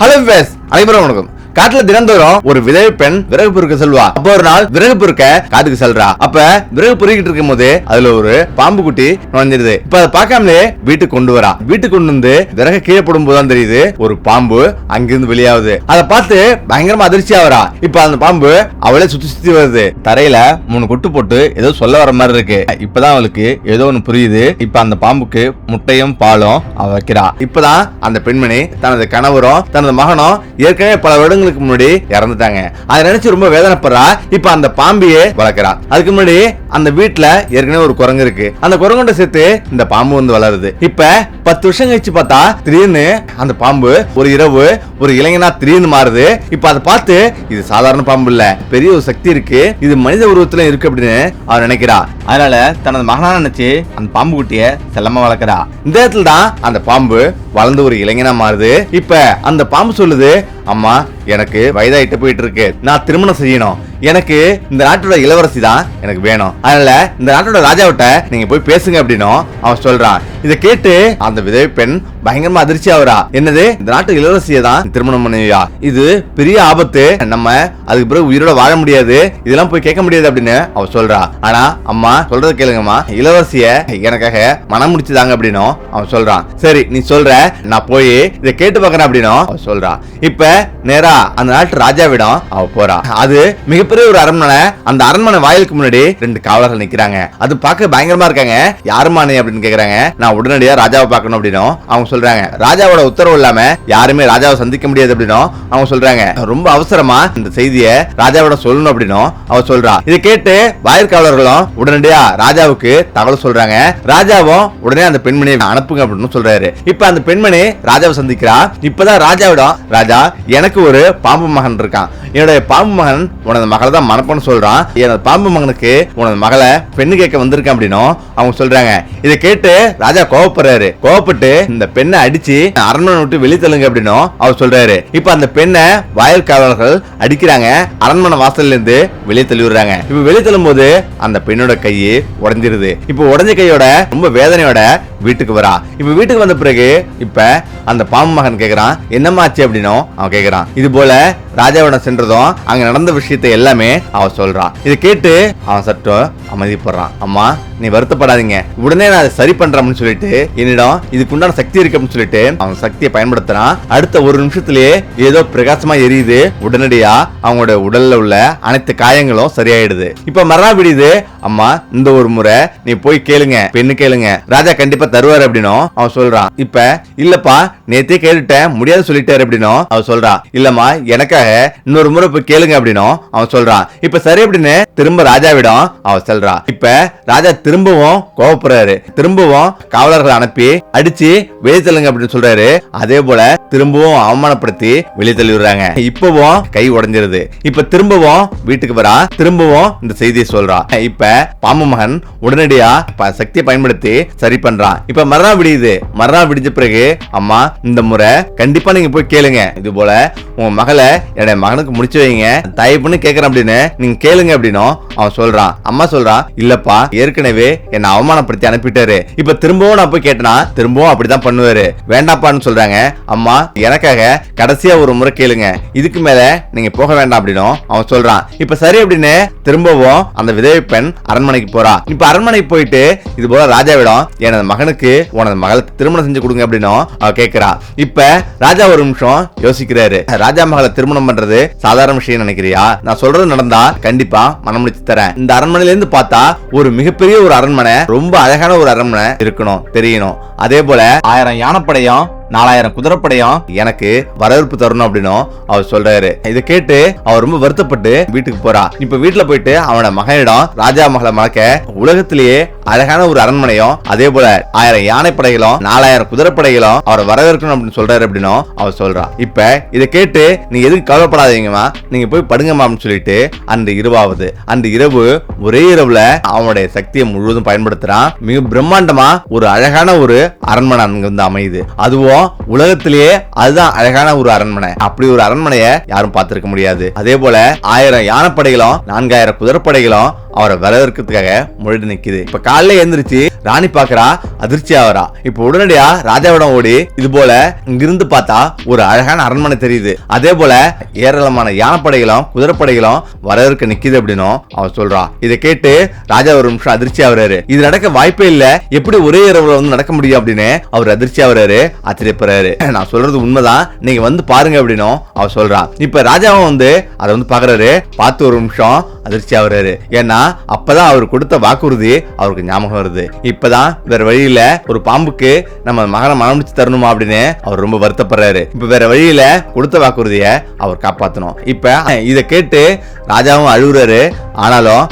Hello friends, அனைவரும் வணக்கம். காட்டுல தினந்தோறும் ஒரு விதவை பெண் விறகு பொறுக்க செல்வா. அப்ப ஒரு நாள் விறகு பொறுக்க காட்டுக்கு செல்றா. அப்ப விறகு பொறுக்கிட்டு இருக்கும் போது அதுல ஒரு பாம்பு குட்டி நுழைஞ்சிருது. இப்ப அதை பார்க்காமலே வீட்டுக்கு கொண்டு வரா. வீட்டுக்கு கொண்டு வந்து விறகு கீழே போடும் போதுதான் தெரியுது ஒரு பாம்பு அங்கிருந்து வெளியாகுது. அதை பார்த்து பயங்கரமா அதிர்ச்சி ஆவரா. இப்ப அந்த பாம்பு அவளே சுத்தி சுத்தி வருது. தரையில 3 கொட்டு போட்டு ஏதோ சொல்ல வர மாதிரி இருக்கு. இப்பதான் அவளுக்கு ஏதோ ஒண்ணு புரியுது. இப்ப அந்த பாம்புக்கு முட்டையும் பாலும் அவ வைக்கிறா. இப்பதான் அந்த பெண்மணி தனது கணவரும் தனது மகனும் ஏற்கனவே பல வருடங்களுக்கு முன்னாடி இறந்துட்டாங்க. அதை நினைச்சு ரொம்ப வேதனைப்படுறா. இப்ப அந்த பாம்பியே வளர்க்கிறா. அதுக்கு முன்னாடி அந்த வீட்டுல ஏற்கனவே ஒரு குரங்கு இருக்கு. அந்த குரங்கோட சேர்த்து இந்த பாம்பு வந்து வளருது. இப்ப 10 வருஷம் கழிச்சு பார்த்தா திடீர்னு அந்த பாம்பு ஒரு இரவு ஒரு இளைஞனா திடீர்னு மாறுது. இப்ப அதை பார்த்து இது சாதாரண பாம்பு இல்ல, பெரிய ஒரு சக்தி இருக்கு, இது மனித உருவத்துல இருக்கு அப்படின்னு அவர் நினைக்கிறா. அதனால தனது மகனா நினைச்சு அந்த பாம்பு குட்டிய செல்லமா வளர்க்கிறா. இந்த இடத்துல தான் அந்த பாம்பு வளர்ந்து ஒரு இளைஞனா மாறுது. இப்ப அந்த பாம்பு சொல்லுது, அம்மா எனக்கு வயதாயிட்டு போயிட்டு இருக்கு, நான் திருமணம் செய்யணும், எனக்கு இந்த நாட்டோட இளவரசி தான் எனக்கு வேணும், அதனால இந்த நாட்டோட ராஜாவிட்ட நீங்க போய் பேசுங்க அப்படின்னும் அவன் சொல்றான். இதை கேட்டு அந்த விதவை பெண் பயங்கரமா அதிர்ச்சி ஆகுறா. என்னது, இந்த நாட்டு இளவரசியை தான் திருமணம் பண்ணுவியா? இது பெரிய ஆபத்து, நம்ம அதுக்கு பிறகு உயிரோட வாழ முடியாது, இதெல்லாம் போய் கேட்க முடியாது அப்படின்னு அவ சொல்றா. ஆனா அம்மா சொல்றத கேளுங்கம்மா, இளவரசிய எனக்காக மனம் முடிச்சுதாங்க அப்படின்னும் அவன் சொல்றான். சரி நீ சொல்ற, நான் போய் இதை கேட்டு பாக்குறேன் அப்படின்னும் அவ சொல்றா. இப்ப நேரா அந்த நாட்டு ராஜாவிடம் அவ போறா. அது மிகப்பெரிய ஒரு அரண்மனை. அந்த அரண்மனை வாயிலுக்கு முன்னாடி 2 காவலர்கள் நிக்கிறாங்க. அது பார்க்க பயங்கரமா இருக்காங்க. யாருமா நீ அப்படின்னு கேக்குறாங்க. நான் உடனடியா ராஜாவை பார்க்கணும் அப்படின்னும் அவங்க சொல்றாங்க. ராஜாவோட உத்தரவு இல்லாம யாருமே ராஜாவை சந்திக்க முடியாது அப்படின்னும் அவங்க சொல்றாங்க. ரொம்ப அவசரமா இந்த செய்தியை ராஜாவோட சொல்லணும் அப்படின்னும் அவ சொல்றா. இதை கேட்டு வாயிற்காவலர்களும் உடனடியா ராஜாவுக்கு தகவல் சொல்றாங்க. ராஜாவும் உடனே அந்த பெண்மணியை அனுப்புங்க அப்படின்னு சொல்றாரு. இப்ப அந்த பெண்மணி ராஜாவை சந்திக்கிறா. இப்பதான் ராஜாவிடம், ராஜா எனக்கு ஒரு பாம்பு மகன் இருக்கான், என்னுடைய பாம்பு மகன் உனது மகளை தான் மணப்பன்னு சொல்றான், எனது பாம்பு மகனுக்கு உனது மகளை பெண்ணு கேட்க வந்திருக்கான் அப்படின்னும் அவங்க சொல்றாங்க. இதை கேட்டு ராஜா கோவப்படுறாரு. கோவப்பட்டு இந்த பெண்ணை அடிச்சு அரண்மனை விட்டு வெளியே தள்ளுங்க அப்படின்னும் அவர் சொல்றாரு. இப்ப அந்த பெண்ணை வாயில் காவலர்கள் அடிக்கிறாங்க. அரண்மனை வாசல்ல இருந்து வெளியே தள்ளி விடுறாங்க. இப்ப வெளியே தள்ளும் போது அந்த பெண்ணோட கையை உடைஞ்சிருது. இப்ப உடஞ்ச கையோட ரொம்ப வேதனையோட வீட்டுக்கு வரா. இப்ப வீட்டுக்கு வந்த பிறகு இப்ப அந்த பாம்பு மகன் கேக்குறான், என்னமாச்சு அப்படின்னும் அவன் கேக்குறான். இது போல ராஜாவிடம் சென்றதும் அங்க நடந்த விஷயத்தை எல்லாமே அவன் சொல்றான். இதை கேட்டு அவன் சற்று அமைதிப்படுறான். அம்மா நீ வருத்தப்படாதீங்க, உடனே நான் அதை சரி பண்றேன்னு சொல்லிட்டு என்னிடம் இதுக்குண்டான சக்தி இருக்கு அப்படின்னு சொல்லிட்டு அவன் சக்தியை பயன்படுத்துறான். அடுத்த ஒரு நிமிஷத்திலேயே ஏதோ பிரகாசமா எரியுது. உடனடியா அவங்களோட உடல்ல உள்ள அனைத்து காயங்களும் சரியாயிடுது. இப்ப மரணம் விடுது. அம்மா இந்த ஒரு முறை நீ போய் கேளுங்க, பெண்ணு கேளுங்க, ராஜா கண்டிப்பா தருவாரு அப்படின்னும் அவன் சொல்றான். இப்ப இல்லப்பா நேத்தே கேட்டுட்டேன், முடியாது சொல்லிட்டாரு அப்படின்னும் அவன் சொல்றான். இல்லம்மா எனக்காக இன்னொரு முறை போய் கேளுங்க அப்படின்னும் அவன் சொல்றான். இப்ப சரி அப்படின்னு திரும்ப ராஜாவிடம் அவன் சொல்றான். இப்ப ராஜா திரும்பவும் கோவப்படுறாரு. திரும்பவும் காவலர்களை அனுப்பி அடிச்சு வெளியே தள்ளுங்க அப்படின்னு சொல்றாரு. அதே போல திரும்பவும் அவமானப்படுத்தி வெளியே தள்ளி விடுறாங்க. இப்பவும் கை உடைஞ்சிருது. இப்ப திரும்பவும் வீட்டுக்கு வரா. திரும்பவும் இந்த செய்தியை சொல்றான். இப்ப பாம்பு மகன் உடனடியா சக்தியை பயன்படுத்தி சரி பண்றான். இப்ப மரணம் விடியுது. மரணம் விடிஞ்ச பிறகு, அம்மா இந்த முறை கண்டிப்பா நீங்க போய் கேளுங்க, இது போல உங்க மகளை என்னுடைய மகனுக்கு முடிச்சு வைங்க, தயப்புன்னு கேக்குறேன் அப்படின்னு நீங்க கேளுங்க அப்படின்னும் அவன் சொல்றான். அம்மா சொல்றான், இல்லப்பா ஏற்கனவே என்ன அவமானப்படுத்தி அனுப்பிட்டாரு, இப்ப திரும்பவும் நான் போய் கேட்டனா திரும்பவும் அப்படிதான் பண்ணுவாரு, வேண்டாப்பான்னு சொல்றாங்க. அம்மா எனக்காக கடைசியா ஒரு முறை கேளுங்க, இதுக்கு மேல நீங்க போக வேண்டாம் அப்படின்னும் அவன் சொல்றான். இப்ப சரி அப்படின்னு திரும்பவும் அந்த விதவை பெண் அரண்மனைக்கு போறா. இப்ப அரண்மனைக்கு போயிட்டு இது போல ராஜாவிடம் எனது மகனுக்கு உனது மகளை திருமணம் செஞ்சு கொடுங்க அப்படின்னும் அவ கேட்கிறா. இப்ப ராஜா ஒரு நிமிஷம் யோசிக்கிறாரு. ராஜா மகளை திருமணம் பண்றது சாதாரண விஷயம் நினைக்கிறியா? நான் சொல்றது நடந்தா கண்டிப்பா மனம் முடிச்சு தரேன். இந்த அரண்மனையில இருந்து பார்த்தா ஒரு மிகப்பெரிய ஒரு அரண்மனை, ரொம்ப அழகான ஒரு அரண்மனை இருக்கணும், தெரியணும். அதே போல 1000 யானைப்படையும் 4000 குதிரைப்படையும் எனக்கு வரவேற்பு தரணும் அப்படின்னு அவர் சொல்றாரு. இதை கேட்டு அவர் ரொம்ப வருத்தப்பட்டு வீட்டுக்கு போறா. இப்ப வீட்டுல போயிட்டு அவனோட மகனிடம் ராஜா மகளை மறக்க உலகத்திலேயே அழகான ஒரு அரண்மனையும் அதே போல 1000 யானைப்படைகளும் 4000 குதிரைப்படைகளும் அவரை வரவேற்கணும் அப்படின்னு சொல்றாரு அப்படின்னு அவர் சொல்றா. இப்ப இதை கேட்டு நீங்க எதுக்கு கவலைப்படாதீங்கம்மா, நீங்க போய் படுங்கம்மா அப்படின்னு சொல்லிட்டு அன்று இரவாவது. அந்த இரவு ஒரே இரவுல அவனுடைய சக்தியை முழுவதும் பயன்படுத்துறான். மிக பிரம்மாண்டமா ஒரு அழகான ஒரு அரண்மனை அங்க வந்து அமையுது. அதுவும் உலகத்திலேயே அதுதான் அழகான ஒரு அரண்மனை. அப்படி ஒரு அரண்மனையை யாரும் பார்த்திருக்க முடியாது. அதே போல 1000 யானைப்படைகளும் 4000 குதிரைப்படைகளும் அவரை வரவேற்கிறதுக்காக முன்னாடி நிக்குது. இப்ப காலையில எழுந்திருச்சு ராணி பாக்குறா, அதிர்ச்சி ஆவரா. இப்ப உடனடியா ராஜாவிடம் ஓடி இது போல இங்கிருந்து பார்த்தா ஒரு அழகான அரண்மனை தெரியுது, அதே போல ஏராளமான யானைப்படைகளும் குதிரைப்படைகளும் வரவேற்க நிக்குது அப்படின்னும் அவர் சொல்றா. இதை கேட்டு ராஜா ஒரு நிமிஷம் அதிர்ச்சி ஆகுறாரு. இது நடக்க வாய்ப்பே இல்ல, எப்படி ஒரே இரவுல வந்து நடக்க முடியும் அப்படின்னு அவர் அதிர்ச்சி ஆகுறாரு, ஆச்சரியப்படுறாரு. நான் சொல்றது உண்மைதான், நீங்க வந்து பாருங்க அப்படின்னும் அவர் சொல்றா. இப்ப ராஜாவும் வந்து அதை வந்து பாக்குறாரு, பார்த்து ஒரு நிமிஷம் அதிர்ச்சி ஆகுறாரு. ஏன்னா அப்பதான் அவர் கொடுத்த வாக்குறுதி அவருக்கு ஞாபகம் வருது. இப்பதான் வேற வழியில ஒரு பாம்புக்கு நம்ம மகனை மனமுடிச்சு தரணுமா அப்படின்னு அவர் ரொம்ப வருத்தப்படுறாரு. இப்ப வேற வழியில கொடுத்த வாக்குறுதிய அவர் காப்பாத்தணும். இப்ப இதை கேட்டு ராஜாவும் அழுகுறாரு. ஆனாலும்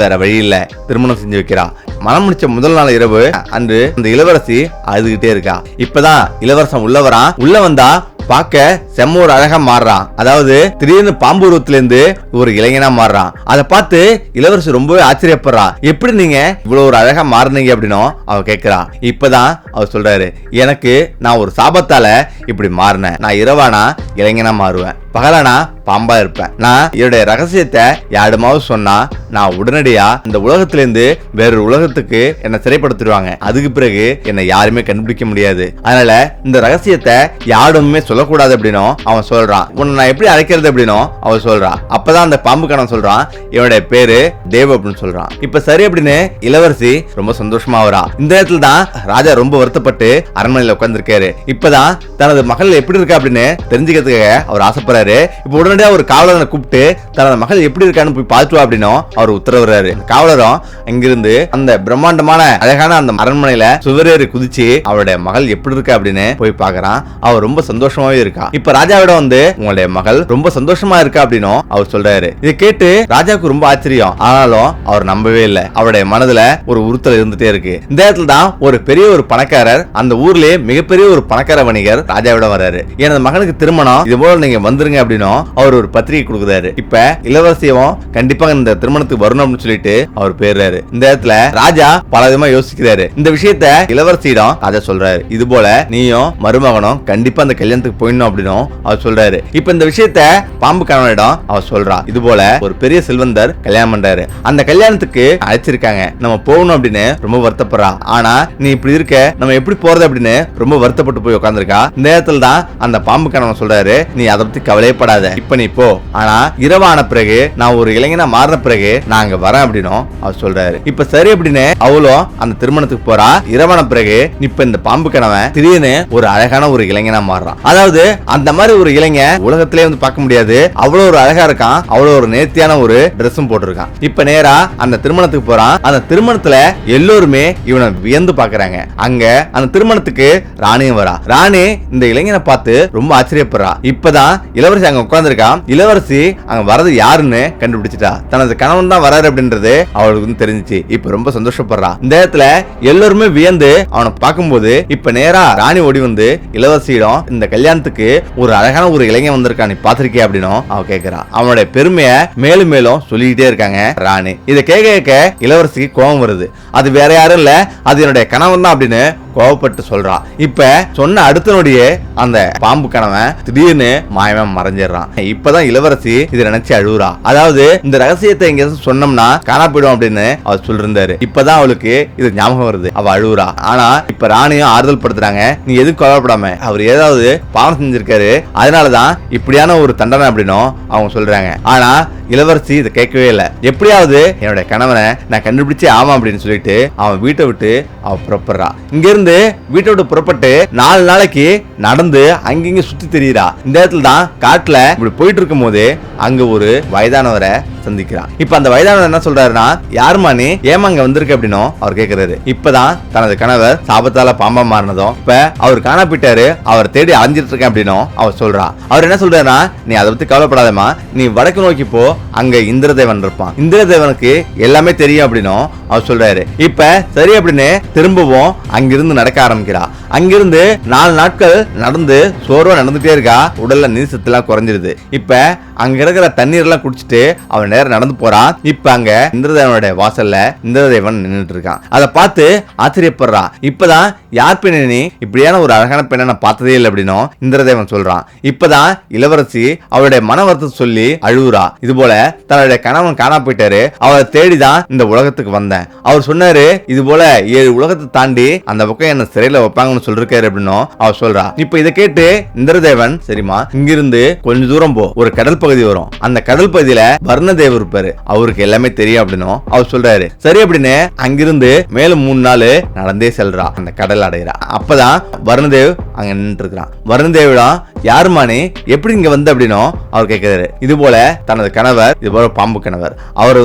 வேற வழி இல்ல, திருமணம் செஞ்சு வைக்கிறா. மனம் முடிச்ச முதல் நாள் இரவு அன்று அந்த இளவரசி அழுதுகிட்டே இருக்கா. இப்பதான் இளவரசன் உள்ள வந்தா பார்க்க செம்ம ஒரு அழகா மாறுறான். அதாவது திடீர்னு பாம்பு உருவத்துல இருந்து ஒரு இளைஞனா மாறுறான். அதை பார்த்து இளவரசி ரொம்பவே ஆச்சரியப்படுறா. எப்படி நீங்க இவ்வளவு ஒரு அழகா மாறினீங்க அப்படின்னும் அவ கேட்கிறா. இப்பதான் அவர் சொல்றாரு, எனக்கு நான் ஒரு சாபத்தால இப்படி மாறினேன். நான் இரவானா இளைஞனா மாறுவேன், பகலானா பாம்பா இருப்பேன். நான் என்னுடைய ரகசியத்தை யாருமாவது சொன்னா நான் உடனடியா இந்த உலகத்திலிருந்து வேறொரு உலகத்துக்கு என்ன சிறைப்படுத்திடுவாங்க. அதுக்கு பிறகு என்னை யாருமே கண்டுபிடிக்க முடியாது. அதனால இந்த ரகசியத்தை யாருமே சொல்லக்கூடாது அப்படின்னும் அவன் சொல்றான். உன்னை நான் எப்படி அழைக்கிறது அப்படின்னும் அவன் சொல்றான். அப்பதான் அந்த பாம்பு கணவன் சொல்றான், என்னுடைய பேரு தேவ் அப்படின்னு சொல்றான். இப்ப சரி அப்படின்னு இளவரசி ரொம்ப சந்தோஷமா வரா. இந்த இடத்துல தான் ராஜா ரொம்ப வருத்தப்பட்டு அரண்மனையில உட்கார்ந்துருக்காரு. இப்பதான் தனது மகள் எப்படி இருக்கா அப்படின்னு தெரிஞ்சுக்கிறதுக்காக அவர் ஆசைப்படுறாரு. இப்ப உடனடியா ஒரு காவலரை கூப்பிட்டு தனது மகள் எப்படி இருக்கான்னு போய் பார்த்துவா அப்படின்னும் அவர் உத்தரவுறாரு. காவலரும் அங்கிருந்து அந்த பிரம்மாண்டமான அழகான அந்த அரண்மனையில சுவரேறி குதிச்சு அவருடைய மகள் எப்படி இருக்கா அப்படின்னு போய் பாக்குறான். அவர் ரொம்ப சந்தோஷமாவே இருக்கா. இப்ப ராஜாவிடம் வந்து உங்களுடைய மகள் ரொம்ப சந்தோஷமா இருக்கா அப்படின்னும் அவர் சொல்றாரு. இதை கேட்டு ராஜாவுக்கு ரொம்ப ஆச்சரியம். ஆனாலும் அவர் நம்பவே இல்லை. அவருடைய மனதுல ஒரு உறுத்தல் இருந்துட்டே இருக்கு. இந்த இடத்துல தான் ஒரு பெரிய ஒரு பணக்காரர், அந்த ஊர்லயே மிகப்பெரிய ஒரு பணக்கார வணிகர் ராஜாவிடம் வர்றாரு. எனது மகனுக்கு திருமணம், இது போல நீங்க வந்துருங்க அப்படின்னும் அவர் ஒரு பத்திரிகை கொடுக்குறாரு. இப்ப இளவரசியும் கண்டிப்பா இந்த திருமணத்துக்கு வரணும் அப்படின்னு சொல்லிட்டு அவர் போயிடுறாரு. இந்த இடத்துல ராஜா பல விதமா யோசிக்கிறாரு. இந்த விஷயத்த இளவரசியிடம் ராஜா சொல்றாரு. இது போல நீயும் மருமகனும் கண்டிப்பா அந்த கல்யாணத்துக்கு போயிடணும் அப்படின்னு அவர் சொல்றாரு. இப்ப இந்த விஷயத்த பாம்பு கணவனிடம் அவர் சொல்றா. இது போல ஒரு பெரிய செல்வந்தர் கல்யாணம் பண்றாரு, அந்த கல்யாணத்துக்கு அழைச்சிருக்காங்க, நம்ம போகணும் அப்படின்னு ரொம்ப வருத்தப்படுறா. ஆனா நீ இப்படி இருக்க, நம்ம எப்படி போறது அப்படின்னு ரொம்ப வருத்தப்பட்டு போய் உட்கார்ந்துருக்கா. இந்த இடத்துல தான் அந்த பாம்பு கணவன் சொல்றாரு, நீ அதை பத்தி கவலையப்படாத, இப்ப நீ போ. ஆனா இரவான பிறகு நான் ஒரு இளைஞனா மாறின பிறகு நான் அங்க வரேன் அப்படின்னும் அவர் சொல்றாரு. இப்ப சரி அப்படின்னு அவளும் அந்த திருமணத்துக்கு போறா. இரவான பிறகு இப்ப இந்த பாம்பு கணவன் திடீர்னு ஒரு அழகான ஒரு இளைஞனா மாறுறான். அதாவது அந்த மாதிரி ஒரு இளைஞன் உலகத்திலே வந்து பார்க்க முடியாது. அவ்வளவு ஒரு அழகா இருக்கான், அவ்வளவு ஒரு நேர்த்தியான ஒரு டிரெஸ்ஸும் போட்டிருக்கான். இப்ப நேரா அந்த திருமணத்துக்கு போறான். அந்த திருமணத்துல எல்லோருமே இவனை வியந்து பாக்குறாங்க. அங்க அந்த திருமணத்துக்கு ராணியும் வரா. ராணி இந்த இளைஞனை பார்த்து ரொம்ப ஆச்சரியப்படுறா. இப்பதான் இளவரசி அங்க உட்கார்ந்துருக்கான். இளவரசி அங்க வரது யாருன்னு கண்டுபிடிச்சிட்டா. தனது கணவன் தான் வராரு அப்படின்றது அவளுக்கு தெரிஞ்சிச்சு. இப்ப ரொம்ப சந்தோஷப்படுறா. இந்த இடத்துல எல்லோருமே வியந்து அவனை பார்க்கும்போது இப்ப நேரா ராணி ஓடி வந்து இளவரசியிடம், இந்த கல்யாணத்துக்கு ஒரு அழகான ஒரு இளைஞன் வந்திருக்கான், நீ பாத்திருக்கிய அப்படின்னு அவ கேட்கிறா. அவனுடைய பெருமையை மேலும் மேலும் சொல்லிக்கிட்டே இருக்காங்க ராணி. இதை கேட்க இளவரசிக்கு கோபம் வருது. அது வேற யாரும் இல்ல, அது என்னுடைய கணவன் தான் அப்படின்னு கோவப்பட்டு சொல்றா. இப்ப சொன்ன அடுத்த நொடியே அந்த பாம்பு கணவன் திடீர்னு மாயமா மறைஞ்சிடறான். இப்பதான் இளவரசி இதை நினைச்சு அழுகுறா. அதாவது இந்த ரகசியத்தை எங்க சொன்னோம்னா காணா போயிடும் அப்படின்னு அவர் சொல்லிருந்தாரு. இப்பதான் அவளுக்கு இது ஞாபகம் வருது. அவ அழுகுறா. ஆனா இப்ப ராணியும் ஆறுதல் படுத்துறாங்க, நீ எதுவும் கவலைப்படாம, அவர் ஏதாவது பாவம் செஞ்சிருக்காரு, அதனாலதான் இப்படியான ஒரு தண்டனை அப்படின்னும் அவங்க சொல்றாங்க. ஆனா இளவரசி இதை கேட்கவே இல்லை. எப்படியாவது என்னோட கணவனை நான் கண்டுபிடிச்சே ஆமா அப்படின்னு சொல்லிட்டு அவன் வீட்டை விட்டு அவன் புறப்படுறா. இங்க இருந்து வீட்டை விட்டு புறப்பட்டு 4 நாளைக்கு நடந்து அங்கிங்க சுத்தி தெரியுறா. இந்த இடத்துல தான் காட்டுல இப்படி போயிட்டு இருக்கும் போது அங்க ஒரு வயதானவரை சந்திக்கிறான். இப்ப அந்த வயதானவர் என்ன சொல்றாருன்னா, யாருமா நீ, ஏமா அங்க வந்திருக்க அப்படின்னு அவர் கேட்கிறாரு. இப்பதான் தனது கணவர் சாபத்தால பாம்பா மாறினதும் இப்ப அவர் காணா போயிட்டாரு, அவர் தேடி அலைஞ்சிட்டு இருக்கேன் அப்படின்னு அவர் சொல்றா. அவர் என்ன சொல்றாருன்னா, நீ அதை பத்தி கவலைப்படாதமா, நீ வடக்கு நோக்கி போ, அங்க இந்திரதேவன் இருப்பான், இந்திரதேவனுக்கு எல்லாமே தெரியும் அப்படின்னு அவர் சொல்றாரு. இப்ப சரி அப்படின்னு திரும்பவும் அங்கிருந்து நடக்க ஆரம்பிக்கிறா. அங்கிருந்து 4 நாட்கள் நடந்து சோர்வா நடந்துட்டே இருக்கா. உடல்ல நீர் சத்து எல்லாம் குறைஞ்சிருது. இப்ப அங்க இருக்கிற தண்ணீர் எல்லாம் குடிச்சிட்டு அவன் அவன் நேரம் நடந்து போறான். இப்ப அங்க இந்திரதேவனுடைய வாசல்ல இந்திரதேவன் நின்றுட்டு இருக்கான். அதை பார்த்து ஆச்சரியப்படுறான். இப்பதான் யார் பெண்ணு நீ, இப்படியான ஒரு அழகான பெண்ணை நான் பார்த்ததே இல்லை அப்படின்னும் இந்திரதேவன் சொல்றான். இப்பதான் இளவரசி அவருடைய மன வருத்தத்தை சொல்லி அழுகுறா. இது போல தன்னுடைய கணவன் காணா போயிட்டாரு, அவரை தேடிதான் இந்த உலகத்துக்கு வந்தேன். அவர் சொன்னாரு இது போல 7 உலகத்தை தாண்டி அந்த பக்கம் என்ன சிறையில வைப்பாங்கன்னு சொல்லிருக்காரு அப்படின்னும் அவர் சொல்றா. இப்ப இதை கேட்டு இந்திரதேவன் சரிமா இங்கிருந்து கொஞ்ச தூரம் போ, ஒரு கடல் பகுதி வரும், அந்த கடல் பகுதியில வர்ணதேவர் இருப்பாரு, அவருக்கு எல்லாமே தெரியும் அப்படின்னும் அவர் சொல்றாரு. சரி அப்படின்னு அங்கிருந்து மேலும் 3 நாள் நடந்தே செல்றா, அந்த கடல் அடைகிறா. அப்பதான் வர்ணதேவ் அங்க நின்று இருக்கிறான். வர்ணதேவிடம் யாருமானே எப்படி இங்க வந்து அப்படின்னும் அவர் கேட்கிறாரு. இது போல தனது கணவர், இது போல பாம்பு கணவர், அவர்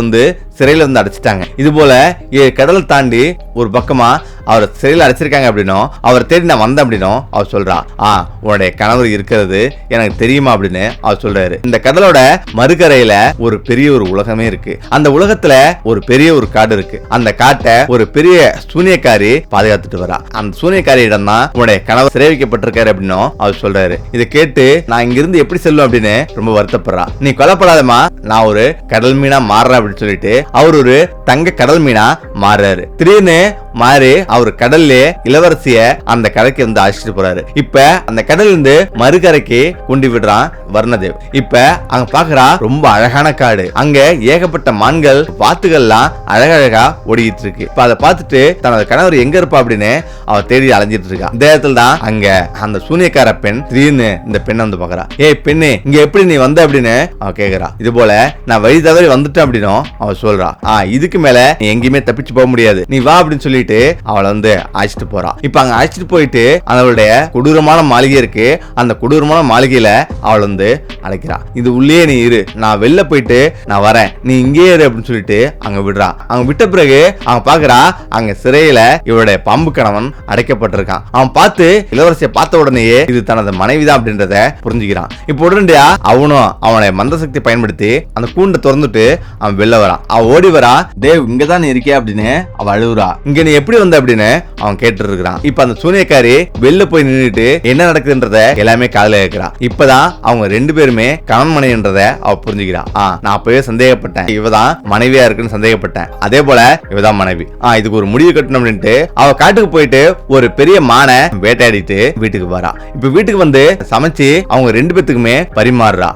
சிறையில அடைச்சிட்டாங்க. இது போல கடலை தாண்டி ஒரு பக்கமா அவர் சிறையில் அடைச்சிருக்காங்க அப்படின்னும் அவரை தேடி நான் வந்தேன் அப்படின்னும் அவர் சொல்றா. உன்னுடைய கணவர் இருக்கிறது எனக்கு தெரியுமா அப்படின்னு அவர் சொல்றாரு. இந்த கடலோட மறுகரையில ஒரு பெரிய ஒரு உலகமே இருக்கு. அந்த உலகத்துல ஒரு பெரிய ஒரு காடு இருக்கு. அந்த காட்டை ஒரு பெரிய சூனியக்காரி பாதுகாத்துட்டு வரா. அந்த சூனியக்காரியிடம் தான் உன்னுடைய கணவர் சிறை வைக்கப்பட்டிருக்காரு அப்படின்னும் அவர் சொல்றாரு. இதை கேட்டு நான் இங்கிருந்து எப்படி செல்லும் அப்படின்னு ரொம்ப வருத்தப்படுறா. நீ கொலைப்படாதமா, நான் ஒரு கடல் மீனா மாறுறேன் அப்படின்னு சொல்லிட்டு அவர் ஒரு தங்க கடல் மீனா மாறுறாரு. திடீர்னு மாறி அவர் கடல்ல இளவரசிய அந்த கரைக்கு அழைச்சிட்டு போறாரு. இப்ப அந்த கடல் மறுகரைக்கு கொண்டு விடுறான் வர்ணதேவ். இப்ப அங்க பாக்குறா ரொம்ப அழகான காடு. அங்க ஏகப்பட்ட மான்கள் வாத்துகள்லாம் அழகழகா ஓடிட்டு இருக்கு. இப்ப அதை பார்த்துட்டு தனது கணவர் எங்க இருப்பா அப்படின்னு அவ தேடி அலைஞ்சிட்டு இருக்கா. இந்த இடத்துல தான் அங்க அந்த சூனியக்கார பெண் திடீர்னு இந்த பெண் பாக்குறா. ஏய் பெண்ணே, இங்க எப்படி நீ வந்த அப்படின்னு அவ கேக்குறா. இது போல நான் வழி தவறி வந்துட்டேன் அப்படின்னும் அவ சொல்றா. இதுக்கு மேல நீ எங்கேயுமே தப்பிச்சு போக முடியாது, நீ வா அப்படின்னு சொல்லிட்டு அவளை அழைச்சிட்டு போறா. இப்ப அங்க அழைச்சிட்டு போயிட்டு அவளுடைய கொடூரமான மாளிகை இருக்கு. அந்த கொடூரமான மாளிகையில அவள் அழைக்கிறா. இது உள்ளே நீ இரு, நான் வெளில போயிட்டு நான் வரேன், நீ இங்கே இரு அப்படின்னு சொல்லிட்டு அங்க விடுறா. அங்க விட்ட பிறகு அவன் பாக்குறா அங்க சிறையில இவருடைய பாம்பு கணவன் அடைக்கப்பட்டிருக்கான். அவன் பார்த்து இளவரசியை பார்த்த உடனேயே இது தனது மனைவிதான் அப்படின்றத புரிஞ்சுக்கிறான். இப்ப உடனடியா அவனும் அவனுடைய மந்த சக்தி பயன்படுத்தி அந்த கூண்டை திறந்துட்டு அவன் வெளில வரான். அவன் ஓடி வரா. தேவ் இங்கதான் நீ இருக்கியா அப்படின்னு அவ அழுகுறா. இங்க நீ எப்படி வந்த அப்படின்னு அவன் கேட்டு இருக்கிறான். இப்ப அந்த சூனியக்காரி வெளில போய் நின்றுட்டு என்ன நடக்குதுன்றத எல்லாமே காதுல கேட்கிறா. இப்பதான் அவங்க 2 பேருமே கணவன் மனைவின்றத அவ புரிஞ்சுக்கிறா. நான் அப்பவே சந்தேகப்பட்டேன், இவதான் மனைவியா இருக்குன்னு சந்தேகப்பட்டேன், அதே போல இவதான் மனைவி. இதுக்கு ஒரு முடிவு கட்டணும் அப்படின்ட்டு அவ காட்டுக்கு போயிட்டு ஒரு பெரிய மானை வேட்டையாடிட்டு வீட்டுக்கு வரா. இப்ப வீட்டுக்கு சமைச்சு அவங்க 2 பேத்துக்குமே பரிமாறுறா.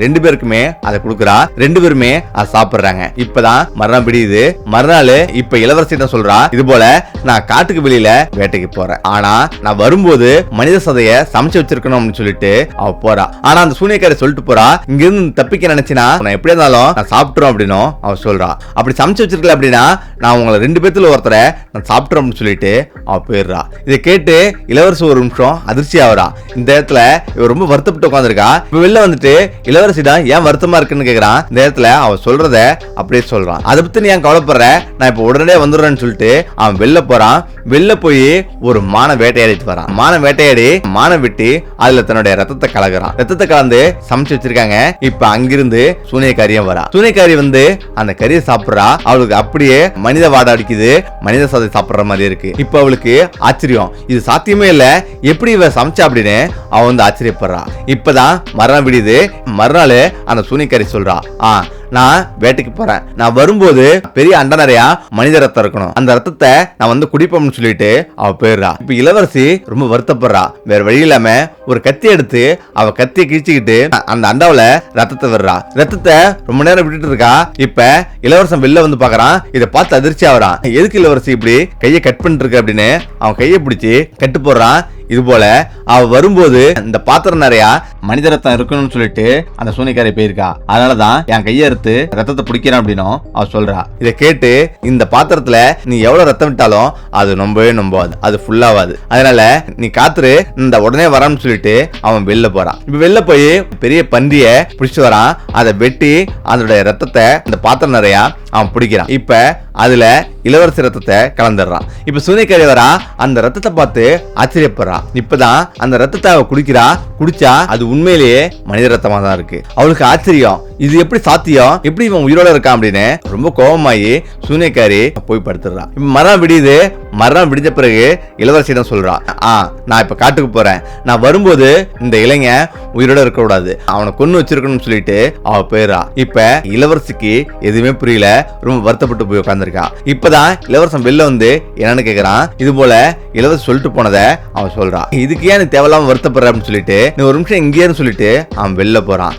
2 பேருக்குமே அதை கொடுக்குறா. 2 பேருமே அதை சாப்பிடுறாங்க. இப்பதான் மறுநாள் விடியுது. மறுநாள் இப்ப இளவரசியிடம் சொல்றா, இது போல நான் காட்டுக்கு வெளியில வேட்டைக்கு போறேன், ஆனா நான் வரும்போது மனித சதைய சமைச்சு வச்சிருக்கணும் அப்படின்னு சொல்லிட்டு அவ போறா. ஆனா அந்த சூனியக்காரி சொல்லிட்டு போறா, இங்க இருந்து தப்பிக்க நினைச்சினா நான் எப்படி இருந்தாலும் நான் சாப்பிட்டுறோம் அப்படின்னு அவ சொல்றா. அப்படி சமைச்சு வச்சிருக்கல அப்படின்னா நான் உங்களை 2 பேத்துல ஒருத்தரை நான் சாப்பிட்டுறோம் அப்படின்னு சொல்லிட்டு அவ போயிடுறா. இதை கேட்டு இளவரசி ஒரு நிமிஷம் அதிர்ச்சி ஆகுறா. இந்த இடத்துல இவ ரொம்ப வருத்தப்பட்டு உட்காந்துருக்கா. இப்ப வெளில இளவரசிதான் ஏன் வருத்தமா இருக்குன்னு கேக்குறான். இந்த இடத்துல அவ சொல்றத அப்படியே சொல்றான். அதை பத்தி நீ ஏன் கவலைப்படுற, நான் இப்ப உடனே வந்துடுறேன்னு சொல்லிட்டு அவன் வெளில போறான். வெளில போய் ஒரு மானை வேட்டையாடிட்டு வரான். மானை வேட்டையாடி மானை வெட்டி அதுல தன்னுடைய ரத்தத்தை கலக்குறான். ரத்தத்தை கலந்து சமைச்சு வச்சிருக்காங்க. இப்ப அங்கிருந்து சூனியக்காரியும் வரா. சூனியக்காரி அந்த கறியை சாப்பிடுறா. அவளுக்கு அப்படியே மனித வாடை அடிக்குது, மனித சதை சாப்பிடுற மாதிரி இருக்கு. இப்ப அவளுக்கு ஆச்சரியம், இது சாத்தியமே இல்ல, எப்படி இவ சமைச்சா அப்படின்னு அவ ஆச்சரியப்படுறா. இப்பதான் மறுநாள் விடுது. மறுநாள் அந்த சூனியக்காரி சொல்றா, நான் வேட்டைக்கு போறேன், நான் வரும்போது பெரிய அண்ட நிறையா மனித ரத்தம் இருக்கணும், அந்த ரத்தத்தை நான் குடிப்போம்னு சொல்லிட்டு அவ போயிடுறா. இப்ப இளவரசி ரொம்ப வருத்தப்படுறா. வேற வழி இல்லாம ஒரு கத்தி எடுத்து அவ கத்தியை கிழிச்சுக்கிட்டு அந்த அண்டாவில ரத்தத்தை விடுறா. ரத்தத்தை ரொம்ப நேரம் விட்டுட்டு இருக்கா. இப்ப இளவரசன் வெளில பாக்குறான். இதை பார்த்து அதிர்ச்சி ஆகுறான். எதுக்கு இளவரசி இப்படி கையை கட் பண்ணிட்டு இருக்க அப்படின்னு அவன் கையை பிடிச்சி கட்டு போடுறான். இது போல அவ வரும்போது இந்த பாத்திரம் நிறைய மனித ரத்தம் இருக்கணும்னு சொல்லிட்டு அந்த சூனியக்காரி போயிருக்கா. அதனாலதான் என் கையை எடுத்து ரத்தத்தை பிடிக்கிறான் அப்படின்னும் அவ சொல்றா. இதை கேட்டு இந்த பாத்திரத்துல நீ எவ்வளவு ரத்தம் விட்டாலும் அது நம்பவே அது ஃபுல்லாவாது, அதனால நீ காத்துரு, இந்த உடனே வரான்னு சொல்லிட்டு அவன் வெளில போறான். இப்ப வெளில போய் பெரிய பன்றிய பிடிச்சு வரான். அதை வெட்டி அதோட ரத்தத்தை இந்த பாத்திரம் நிறைய அவன் பிடிக்கிறான். இப்ப அதுல இளவரசி ரத்தத்தை கலந்துடுறான். இப்ப சூனியக்காரி வரா, அந்த ரத்தத்தை பார்த்து ஆச்சரியப்படுறா. இப்பதான் அந்த ரத்தத்தை அவ குடிச்சா அது உண்மையிலேயே மனித ரத்தமா தான் இருக்கு. அவளுக்கு ஆச்சரியம், இது எப்படி சாத்தியம், எப்படி இவன் உயிரோட இருக்கான் அப்படின்னு ரொம்ப கோபமாயி சூனியக்காரி போய் படுத்துடுறா. இப்ப மரம் விடிஞ்ச பிறகு இளவரசியிடம் சொல்றா, நான் இப்ப காட்டுக்கு போறேன், நான் வரும்போது இந்த இளைஞன் உயிரோட இருக்க கூடாது, அவனை கொன்னு வச்சிருக்கணும்னு சொல்லிட்டு அவ போயிடறா. இப்ப இளவரசிக்கு எதுவுமே புரியல, ரொம்ப வருத்தப்பட்டு போய் உட்கார்ந்துருக்கா. இப்பதான் இளவரசன் வெளில வந்து என்னன்னு கேக்குறான். இது போல இளவரசி சொல்லிட்டு போனதை அவன் சொல்றான். இதுக்கு ஏன் நீ தேவையில்லாம வருத்தப்படுற அப்படின்னு சொல்லிட்டு நீ ஒரு நிமிஷம் இங்கேன்னு சொல்லிட்டு அவன் வெளில போறான்.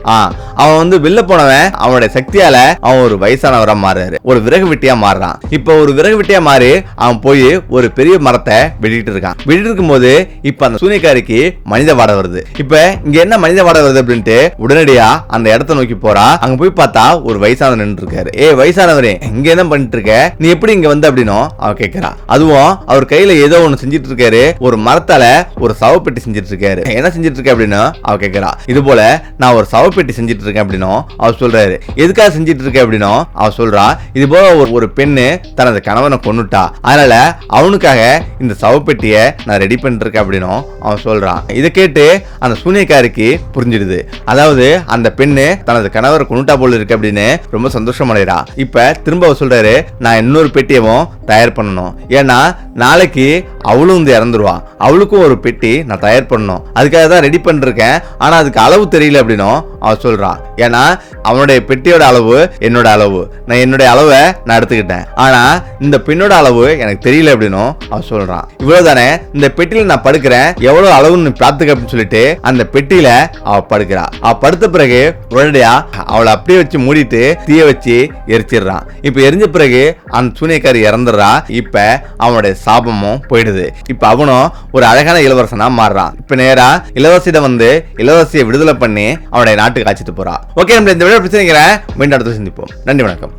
அவன் வந்து வெளில போனவன் அவனுடைய சக்தியால அவன் ஒரு வயசானவரா மாறுறாரு, ஒரு விறகு வெட்டியா மாறுறான். இப்ப ஒரு விறகு வெட்டியா மாறி அவன் போய் ஒரு பெரிய மரத்தை வெட்டிட்டு இருக்கான். வெட்டிட்டு இருக்கும் போது இப்ப அந்த சூனியக்காரிக்கு மனித வாடை வருது. இப்ப இங்க என்ன மனித வாடை வருது அப்படின்ட்டு உடனடியா அந்த இடத்தை நோக்கி போறா. அங்க போய் பார்த்தா ஒரு வயசானவர் நின்று இருக்காரு. வயசானவரே, இங்க என்ன பண்ணிட்டு இருக்க, நீ எப்படி இங்க வந்து அப்படின்னு அவன் கேட்கிறா. அதுவும் அவர் கையில ஏதோ ஒண்ணு செஞ்சிட்டு இருக்காரு, ஒரு மரத்தால ஒரு சவப்பெட்டி செஞ்சிட்டு இருக்காரு. என்ன செஞ்சிட்டு இருக்க அப்படின்னு அவ கேட்கிறா. இது போல நான் ஒரு சவப்பெட்டி செஞ்சிட்டு இருக்கேன் அப்படின்னு அவர் சொல்றாரு. எதுக்காக செஞ்சிட்டு இருக்க அப்படின்னு அவ சொல்றா. இது போல ஒரு பெண்ணு தனது கணவனை கொன்னுட்டா, அதனால அவனுக்காக இந்த சவப்பெட்டிய நான் ரெடி பண்ணிட்டு இருக்கேன் அப்படின்னு அவன் சொல்றான். இதை கேட்டு அந்த சூனியக்காரிக்கு புரிஞ்சிடுது. அதாவது அந்த பெண்ணு தனது கணவரை கொன்னுட்டா போல இருக்கு அப்படின்னு ரொம்ப சந்தோஷம் அடைறா. இப்ப திரும்ப அவர் சொல்றாரு, நான் இன்னொரு பெட்டியவும் தயார் பண்ணணும், ஏன்னா நாளைக்கு அவளும் வந்து இறந்துருவா, அவளுக்கும் ஒரு பெட்டி நான் தயார் பண்ணணும், அதுக்காக தான் ரெடி பண்ணிருக்கேன், ஆனா அதுக்கு அளவு தெரியல அப்படின்னும் அவ சொல்றா. ஏன்னா அவனுடைய பெட்டியோட அளவு என்னோட அளவு, நான் என்னுடைய அளவை நான் எடுத்துக்கிட்டேன், ஆனா இந்த பெண்ணோட அளவு எனக்கு தெரியல அப்படின்னும் அவ சொல்றான். இவ்வளவுதானே, இந்த பெட்டியில நான் படுக்கிறேன், எவ்வளவு அளவுன்னு பார்த்துக்க அப்படின்னு சொல்லிட்டு அந்த பெட்டியில அவ படுக்கிறா. அவ படுத்த பிறகு உடனடியா அவளை அப்படியே வச்சு மூடிட்டு தீய வச்சு எரிச்சிடுறான். இப்ப எரிஞ்ச பிறகு அந்த சூனியக்காரி இறந்துடுறா. இப்ப அவனுடைய சாபமும் போயிடுது. இப்ப அவனும் ஒரு அழகான இளவரசனா மாறுறான். இப்ப நேரா இளவரசியிடம் வந்து இளவரசியை விடுதலை பண்ணி அவனுடைய நாட்டுக்கு அழைச்சிட்டு போறா. ஓகே, நம்ம இந்த வீடியோ பிரச்சனைக்கிறேன், மீண்டும் அடுத்து சந்திப்போம். நன்றி, வணக்கம்.